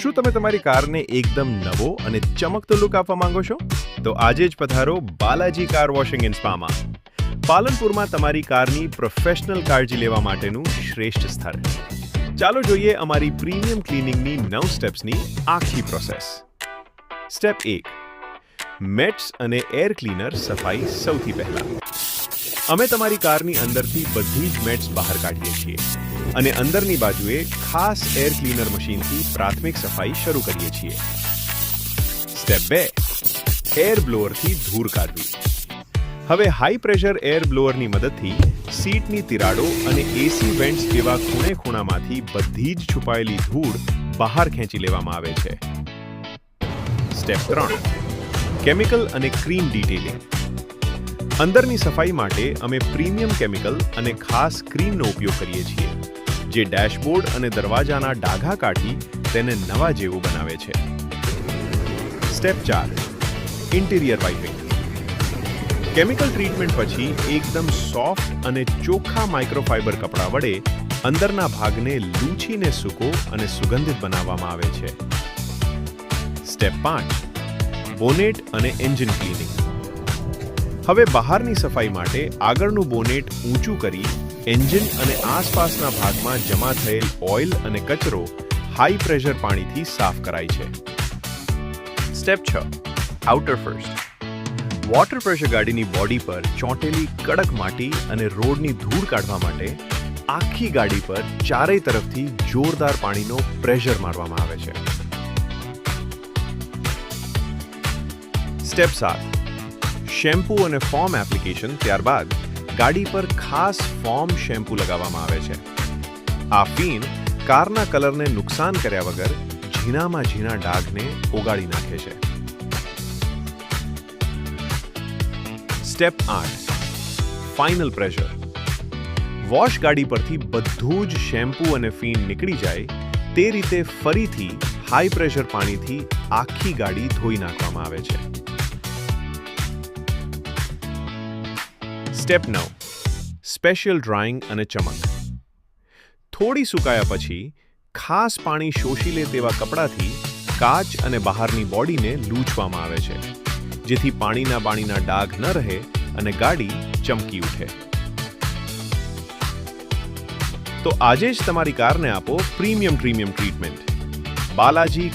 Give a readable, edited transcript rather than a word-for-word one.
શું તમે તમારી કારને એકદમ નવો અને ચમકતો લુક આપવા માંગો છો? તો આજે જ પધારો બાલાજી કાર વોશિંગ એન્ડ સ્પામાં. પાલનપુરમાં તમારી કારની પ્રોફેશનલ કાળજી લેવા માટેનું શ્રેષ્ઠ સ્થળ. ચાલો જોઈએ અમારી પ્રીમિયમ ક્લિનિંગની 9 સ્ટેપ્સની આખી પ્રોસેસ. સ્ટેપ 1. મેટ્સ અને એર ક્લીનર સફાઈ. સૌથી પહેલા અમે તમારી કારની અંદરથી બધી જ મેટ્સ બહાર કાઢીએ છીએ અને અંદરની બાજુએ ખાસ એર ક્લીનર મશીનથી પ્રાથમિક સફાઈ શરૂ કરીએ છીએ. સ્ટેપ 2. એર બ્લોઅરથી ધૂળ કાઢવી. હવે હાઈ પ્રેશર એર બ્લોઅરની મદદથી સીટની તિરાડો અને એસી વેન્ટ્સ જેવા ખૂણામાંથી બધી જ છુપાયેલી ધૂળ બહાર ખેંચી લેવામાં આવે છે. સ્ટેપ 3. કેમિકલ અને ક્રીમ ડિટેલિંગ. અંદરની સફાઈ માટે અમે પ્રીમિયમ કેમિકલ અને ખાસ ક્રીમનો ઉપયોગ કરીએ છીએ, જે ડેશબોર્ડ અને દરવાજાના ડાઘા કાઢી તેને નવા જેવું બનાવે છે. સ્ટેપ 4. ઇન્ટિરિયર વાઇપિંગ. કેમિકલ ટ્રીટમેન્ટ પછી એકદમ સોફ્ટ અને ચોખ્ખા માઇક્રોફાઇબર કપડાં વડે અંદરના ભાગને લૂછીને સૂકો અને સુગંધિત બનાવવામાં આવે છે. સ્ટેપ 5. બોનેટ અને એન્જિન ક્લીનિંગ. હવે બહારની સફાઈ માટે આગળનું બોનેટ ઊંચું કરી એન્જિન અને આસપાસના ભાગમાં જમા થયેલ ઓઇલ અને કચરો હાઈ પ્રેશર પાણીથી સાફ કરાય છે. Step 6. Outer first. Water pressure ગાડીની બોડી પર ચોંટેલી કડક માટી અને રોડની ધૂળ કાઢવા માટે આખી ગાડી પર ચારેય તરફથી જોરદાર પાણીનો પ્રેશર મારવામાં આવે છે. સ્ટેપ 7. શેમ્પૂ અને ફોમ એપ્લિકેશન. ત્યારબાદ ગાડી પર ખાસ ફોમ શેમ્પૂ લગાવવામાં આવે છે. આ ફીણ કારના કલરને નુકસાન કર્યા વગર ઝીણામાં ઝીણા ડાઘને ઓગાળી નાખે છે. સ્ટેપ 8. Final pressure. વોશ ગાડી પરથી બધું જ શેમ્પૂ અને ફીણ નીકળી જાય તે રીતે ફરીથી હાઈ પ્રેશર પાણીથી આખી ગાડી ધોઈ નાખવામાં આવે છે. સ્ટેપ 9. સ્પેશિયલ ડ્રાઇંગ અને ચમક. થોડી સુકાયા પછી ખાસ પાણી શોષી લે તેવા કપડાથી કાચ અને બહારની બોડીને લૂછવામાં આવે છે, જેથી પાણીના ડાઘ ન રહે અને ગાડી ચમકી ઉઠે. તો આજે જ તમારી કારને આપો પ્રીમિયમ ટ્રીટમેન્ટ. બાલાજી